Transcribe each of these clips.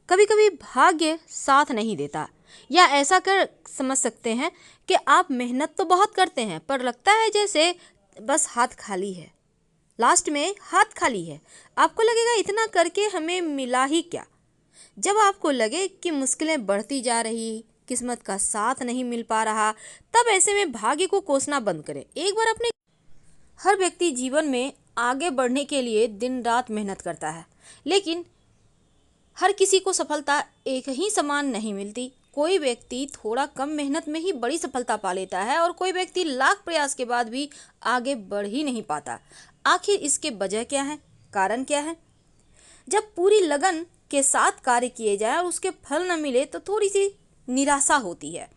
कभी कभी भाग्य साथ नहीं देता, या ऐसा कर समझ सकते हैं कि आप मेहनत तो बहुत करते हैं पर लगता है जैसे बस हाथ खाली है। लास्ट में हाथ खाली है। आपको लगेगा इतना करके हमें मिला ही क्या। जब आपको लगे कि मुश्किलें बढ़ती जा रही, किस्मत का साथ नहीं मिल पा रहा, तब ऐसे में भाग्य को कोसना बंद करें। एक बार अपने हर व्यक्ति जीवन में आगे बढ़ने के लिए दिन रात मेहनत करता है, लेकिन हर किसी को सफलता एक ही समान नहीं मिलती। कोई व्यक्ति थोड़ा कम मेहनत में ही बड़ी सफलता पा लेता है और कोई व्यक्ति लाख प्रयास के बाद भी आगे बढ़ ही नहीं पाता। आखिर इसके वजह क्या है, कारण क्या है? जब पूरी लगन के साथ कार्य किए जाए और उसके फल न मिले तो थोड़ी सी निराशा होती है।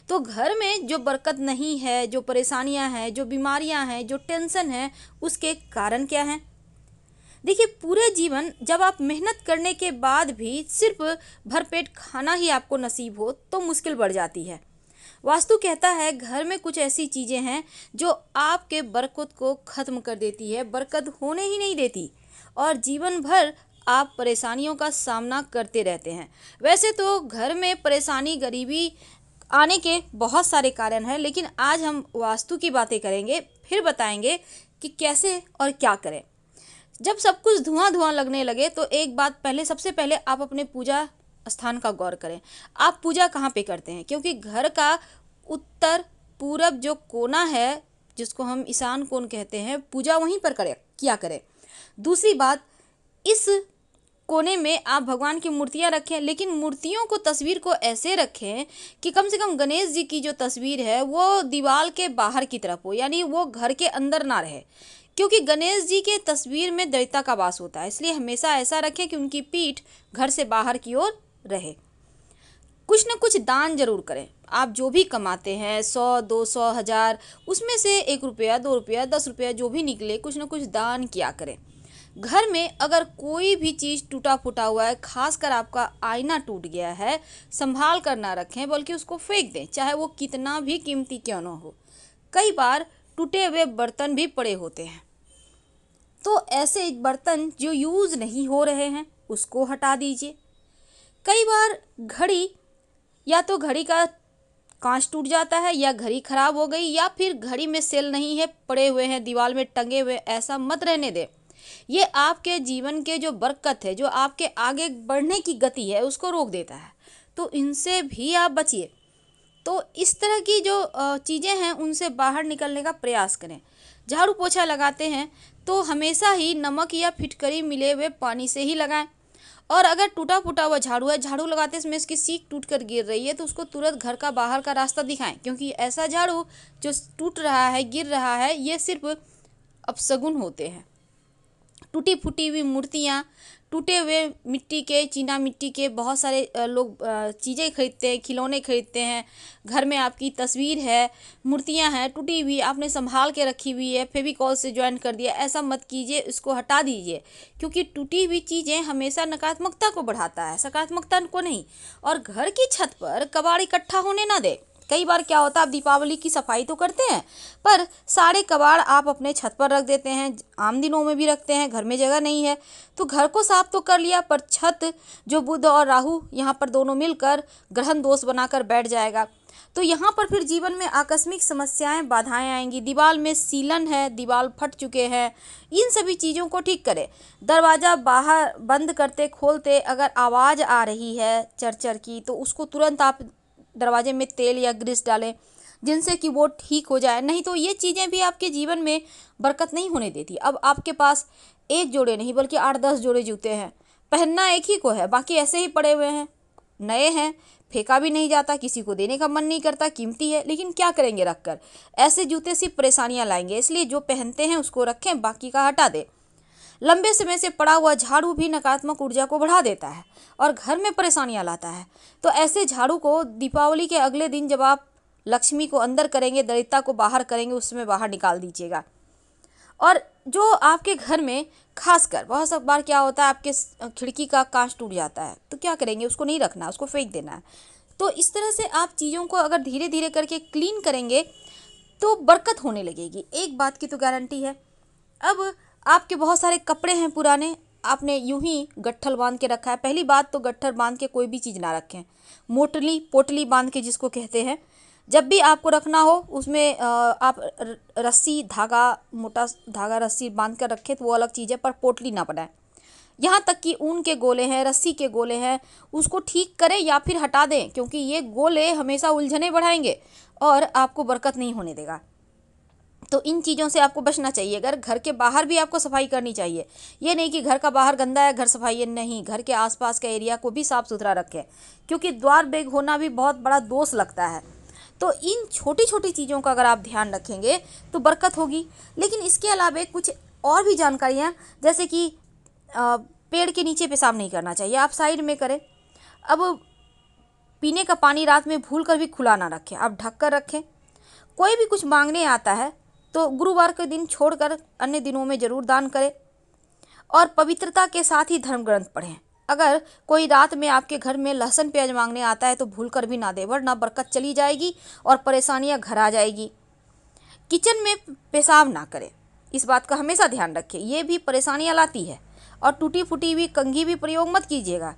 तो घर में जो बरकत नहीं है, जो परेशानियां हैं, जो बीमारियां हैं, जो टेंशन है, उसके कारण क्या हैं? देखिए, पूरे जीवन जब आप मेहनत करने के बाद भी सिर्फ भरपेट खाना ही आपको नसीब हो तो मुश्किल बढ़ जाती है। वास्तु कहता है घर में कुछ ऐसी चीज़ें हैं जो आपके बरकत को ख़त्म कर देती है, बरकत होने ही नहीं देती, और जीवन भर आप परेशानियों का सामना करते रहते हैं। वैसे तो घर में परेशानी, गरीबी आने के बहुत सारे कारण हैं, लेकिन आज हम वास्तु की बातें करेंगे, फिर बताएंगे कि कैसे और क्या करें। जब सब कुछ धुआं धुआं लगने लगे तो एक बात पहले, सबसे पहले आप अपने पूजा स्थान का गौर करें। आप पूजा कहाँ पे करते हैं? क्योंकि घर का उत्तर पूरब जो कोना है, जिसको हम ईशान कोण कहते हैं, पूजा वहीं पर करें, किया करें। दूसरी बात, इस कोने में आप भगवान की मूर्तियां रखें, लेकिन मूर्तियों को, तस्वीर को ऐसे रखें कि कम से कम गणेश जी की जो तस्वीर है वो दीवार के बाहर की तरफ हो, यानी वो घर के अंदर ना रहे, क्योंकि गणेश जी के तस्वीर में दैवता का वास होता है। इसलिए हमेशा ऐसा रखें कि उनकी पीठ घर से बाहर की ओर रहे। कुछ न कुछ दान जरूर करें। आप जो भी कमाते हैं, 100, 200, 1000, उसमें से 1 रुपया, 2 रुपया, 10 रुपया जो भी निकले, कुछ न कुछ दान किया करें। घर में अगर कोई भी चीज़ टूटा फूटा हुआ है, खासकर आपका आईना टूट गया है, संभाल कर ना रखें, बल्कि उसको फेंक दें, चाहे वो कितना भी कीमती क्यों ना हो। कई बार टूटे हुए बर्तन भी पड़े होते हैं, तो ऐसे बर्तन जो यूज़ नहीं हो रहे हैं उसको हटा दीजिए। कई बार घड़ी, या तो घड़ी का कांच टूट जाता है, या घड़ी खराब हो गई, या फिर घड़ी में सेल नहीं है, पड़े हुए हैं दीवार में टंगे हुए, ऐसा मत रहने दें। ये आपके जीवन के जो बरकत है, जो आपके आगे बढ़ने की गति है, उसको रोक देता है। तो इनसे भी आप बचिए। तो इस तरह की जो चीज़ें हैं उनसे बाहर निकलने का प्रयास करें। झाड़ू पोछा लगाते हैं तो हमेशा ही नमक या फिटकरी मिले हुए पानी से ही लगाएं। और अगर टूटा फूटा हुआ झाड़ू है, झाड़ू लगाते समय इसकी सीख टूट कर गिर रही है, तो उसको तुरंत घर का बाहर का रास्ता दिखाएं, क्योंकि ऐसा झाड़ू जो टूट रहा है, गिर रहा है, ये सिर्फ अपशगुन होते हैं। टूटी फूटी हुई मूर्तियाँ, टूटे हुए मिट्टी के, चीना मिट्टी के बहुत सारे लोग चीज़ें खरीदते हैं, खिलौने खरीदते हैं। घर में आपकी तस्वीर है, मूर्तियाँ हैं टूटी हुई, आपने संभाल के रखी हुई है, फेविकॉल से ज्वाइन कर दिया, ऐसा मत कीजिए, इसको हटा दीजिए। क्योंकि टूटी हुई चीज़ें हमेशा नकारात्मकता को बढ़ाता है, सकारात्मकता को नहीं। और घर की छत पर कबाड़ इकट्ठा होने ना दे। कई बार क्या होता है, आप दीपावली की सफाई तो करते हैं, पर सारे कबाड़ आप अपने छत पर रख देते हैं, आम दिनों में भी रखते हैं, घर में जगह नहीं है तो घर को साफ तो कर लिया, पर छत जो बुध और राहु यहाँ पर दोनों मिलकर ग्रहण दोष बनाकर बैठ जाएगा, तो यहाँ पर फिर जीवन में आकस्मिक समस्याएं, बाधाएं आएंगी। दीवार में सीलन है, दीवार फट चुके हैं, इन सभी चीज़ों को ठीक करें। दरवाज़ा बाहर बंद करते खोलते अगर आवाज़ आ रही है चरचर की, तो उसको तुरंत आप दरवाजे में तेल या ग्रीस डालें, जिनसे कि वो ठीक हो जाए। नहीं तो ये चीज़ें भी आपके जीवन में बरकत नहीं होने देती। अब आपके पास एक जोड़े नहीं बल्कि 8-10 जोड़े जूते हैं, पहनना एक ही को है, बाकी ऐसे ही पड़े हुए हैं, नए हैं, फेंका भी नहीं जाता, किसी को देने का मन नहीं करता, कीमती है, लेकिन क्या करेंगे रख कर। ऐसे जूते सिर्फ परेशानियां लाएंगे, इसलिए जो पहनते हैं उसको रखें, बाकी का हटा दें। लंबे समय से पड़ा हुआ झाड़ू भी नकारात्मक ऊर्जा को बढ़ा देता है और घर में परेशानियां लाता है। तो ऐसे झाड़ू को दीपावली के अगले दिन जब आप लक्ष्मी को अंदर करेंगे, दरिद्रता को बाहर करेंगे, उसमें बाहर निकाल दीजिएगा। और जो आपके घर में खासकर बहुत सब बार क्या होता है, आपके खिड़की का कांच टूट जाता है, तो क्या करेंगे, उसको नहीं रखना, उसको फेंक देना है। तो इस तरह से आप चीज़ों को अगर धीरे धीरे करके क्लीन करेंगे तो बरकत होने लगेगी। एक बात की तो गारंटी है। अब आपके बहुत सारे कपड़े हैं पुराने, आपने यूं ही गट्ठल बांध के रखा है, पहली बात तो गट्ठल बांध के कोई भी चीज़ ना रखें। मोटली पोटली बांध के जिसको कहते हैं, जब भी आपको रखना हो उसमें आप रस्सी धागा, मोटा धागा रस्सी बांध कर रखें तो वो अलग चीज़ है, पर पोटली ना बनाएं। यहाँ तक कि ऊन के गोले हैं, रस्सी के गोले हैं, उसको ठीक करें या फिर हटा दें, क्योंकि ये गोले हमेशा उलझने बढ़ाएंगे और आपको बरकत नहीं होने देगा। तो इन चीज़ों से आपको बचना चाहिए। अगर घर के बाहर भी आपको सफाई करनी चाहिए, ये नहीं कि घर का बाहर गंदा है घर सफाई है, नहीं, घर के आसपास का एरिया को भी साफ सुथरा रखें, क्योंकि द्वार बेग होना भी बहुत बड़ा दोष लगता है। तो इन छोटी छोटी चीज़ों का अगर आप ध्यान रखेंगे तो बरकत होगी। लेकिन इसके अलावा कुछ और भी जानकारियाँ, जैसे कि पेड़ के नीचे पेशाब नहीं करना चाहिए, आप साइड में करें। अब पीने का पानी रात में भूल कर भी खुला ना रखें, आप ढक कर रखें। कोई भी कुछ मांगने आता है तो गुरुवार के दिन छोड़कर अन्य दिनों में जरूर दान करें। और पवित्रता के साथ ही धर्म ग्रंथ पढ़ें। अगर कोई रात में आपके घर में लहसुन प्याज मांगने आता है तो भूल कर भी ना दे, वरना बरकत चली जाएगी और परेशानियां घर आ जाएगी। किचन में पेशाब ना करें, इस बात का हमेशा ध्यान रखें, ये भी परेशानियां लाती है। और टूटी फूटी हुई कंघी भी प्रयोग मत कीजिएगा।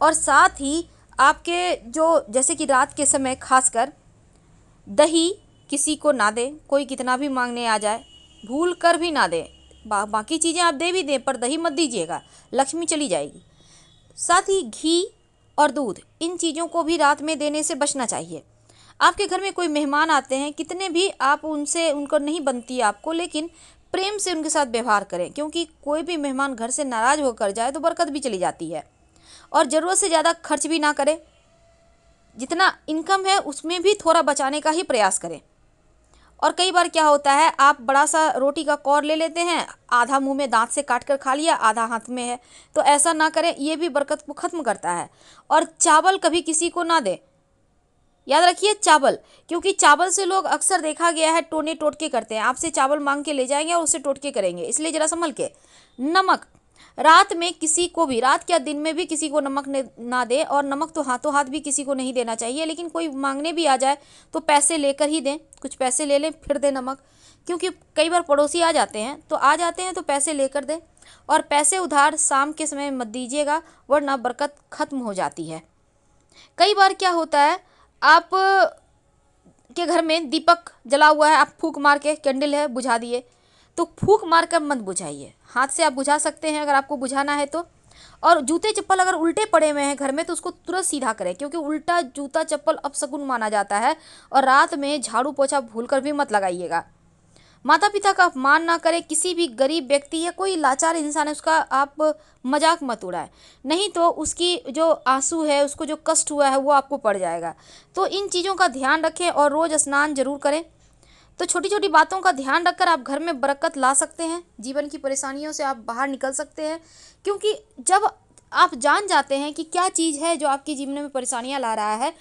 और साथ ही आपके जो, जैसे कि रात के समय खासकर दही किसी को ना दें, कोई कितना भी मांगने आ जाए भूल कर भी ना दें। बाकी चीज़ें आप दे भी दें पर दही मत दीजिएगा, लक्ष्मी चली जाएगी। साथ ही घी और दूध, इन चीज़ों को भी रात में देने से बचना चाहिए। आपके घर में कोई मेहमान आते हैं, कितने भी आप उनसे, उनको नहीं बनती आपको, लेकिन प्रेम से उनके साथ व्यवहार करें, क्योंकि कोई भी मेहमान घर से नाराज़ होकर जाए तो बरकत भी चली जाती है। और ज़रूरत से ज़्यादा खर्च भी ना करें, जितना इनकम है उसमें भी थोड़ा बचाने का ही प्रयास करें। और कई बार क्या होता है, आप बड़ा सा रोटी का कौर ले लेते हैं, आधा मुंह में दांत से काट कर खा लिया, आधा हाथ में है, तो ऐसा ना करें, ये भी बरकत को ख़त्म करता है। और चावल कभी किसी को ना दें, याद रखिए चावल, क्योंकि चावल से लोग अक्सर देखा गया है टोने टोटके करते हैं, आपसे चावल मांग के ले जाएंगे और उससे टोटके करेंगे, इसलिए ज़रा संभल के। नमक, रात में किसी को भी, रात या दिन में भी किसी को नमक ना दे, और नमक तो हाथों हाथ भी किसी को नहीं देना चाहिए, लेकिन कोई मांगने भी आ जाए तो पैसे लेकर ही दें, कुछ पैसे ले लें फिर दें नमक, क्योंकि कई बार पड़ोसी आ जाते हैं तो पैसे लेकर दें। और पैसे उधार शाम के समय मत दीजिएगा, वरना बरकत खत्म हो जाती है। कई बार क्या होता है, आप के घर में दीपक जला हुआ है, आप फूंक मार के, कैंडल है बुझा दिए, तो फूंक मार कर मत बुझाइए, हाथ से आप बुझा सकते हैं अगर आपको बुझाना है तो। और जूते चप्पल अगर उल्टे पड़े हुए हैं घर में तो उसको तुरंत सीधा करें, क्योंकि उल्टा जूता चप्पल अपशकुन माना जाता है। और रात में झाड़ू पोछा भूल कर भी मत लगाइएगा। माता पिता का अपमान ना करें, किसी भी गरीब व्यक्ति या कोई लाचार इंसान है उसका आप मजाक मत उड़ाएं, नहीं तो उसकी जो आंसू है, उसको जो कष्ट हुआ है वो आपको पड़ जाएगा। तो इन चीज़ों का ध्यान रखें और रोज़ स्नान जरूर करें। तो छोटी छोटी बातों का ध्यान रखकर आप घर में बरकत ला सकते हैं, जीवन की परेशानियों से आप बाहर निकल सकते हैं। क्योंकि जब आप जान जाते हैं कि क्या चीज़ है जो आपके जीवन में परेशानियां ला रहा है,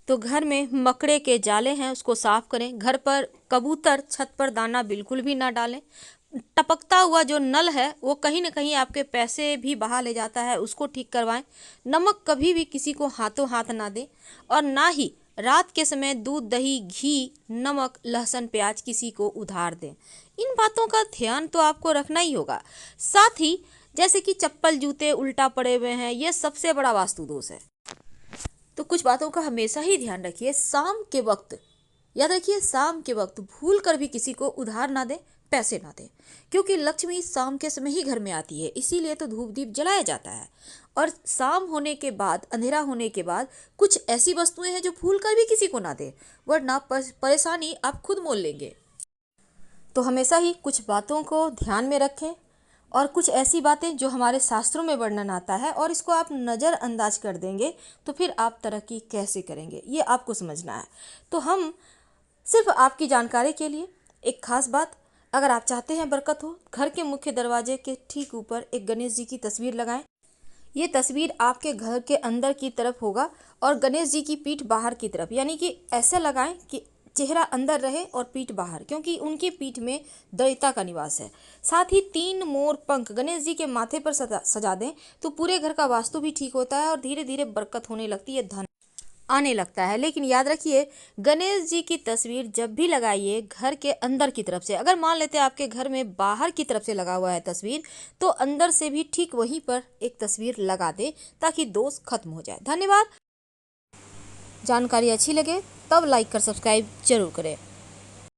तो घर में मकड़े के जाले हैं उसको साफ करें। घर पर कबूतर छत पर दाना बिल्कुल भी ना डालें। टपकता हुआ जो नल है वो कहीं ना कहीं आपके पैसे भी बहा ले जाता है, उसको ठीक करवाएं। नमक कभी भी किसी को हाथों हाथ ना दें, और ना ही रात के समय दूध दही घी नमक लहसुन प्याज किसी को उधार दें। इन बातों का ध्यान तो आपको रखना ही होगा। साथ ही जैसे कि चप्पल जूते उल्टा पड़े हुए हैं, ये सबसे बड़ा वास्तु दोष है, तो कुछ बातों का हमेशा ही ध्यान रखिए। शाम के वक्त, याद रखिए, शाम के वक्त भूल कर भी किसी को उधार ना दें, पैसे ना दें, क्योंकि लक्ष्मी शाम के समय ही घर में आती है, इसीलिए तो धूप दीप जलाया जाता है। और शाम होने के बाद, अंधेरा होने के बाद कुछ ऐसी वस्तुएं हैं जो भूल कर भी किसी को ना दें, वरना परेशानी आप खुद मोल लेंगे। तो हमेशा ही कुछ बातों को ध्यान में रखें, और कुछ ऐसी बातें जो हमारे शास्त्रों में वर्णन आता है और इसको आप नज़रअंदाज कर देंगे तो फिर आप तरक्की कैसे करेंगे, ये आपको समझना है। तो हम सिर्फ आपकी जानकारी के लिए एक खास बात, अगर आप चाहते हैं बरकत हो, घर के मुख्य दरवाजे के ठीक ऊपर एक गणेश जी की तस्वीर लगाएं। ये तस्वीर आपके घर के अंदर की तरफ होगा और गणेश जी की पीठ बाहर की तरफ, यानी कि ऐसे लगाएं कि चेहरा अंदर रहे और पीठ बाहर, क्योंकि उनकी पीठ में दैत्य का निवास है। साथ ही 3 मोर पंख गणेश जी के माथे पर सजा दें तो पूरे घर का वास्तु भी ठीक होता है और धीरे धीरे बरकत होने लगती है, धन। आने लगता है। लेकिन याद रखिए, गणेश जी की तस्वीर जब भी लगाइए घर के अंदर की तरफ से, अगर मान लेते हैं आपके घर में बाहर की तरफ से लगा हुआ है तस्वीर, तो अंदर से भी ठीक वहीं पर एक तस्वीर लगा दे ताकि दोष खत्म हो जाए। धन्यवाद। जानकारी अच्छी लगे तब लाइक कर सब्सक्राइब जरूर करें।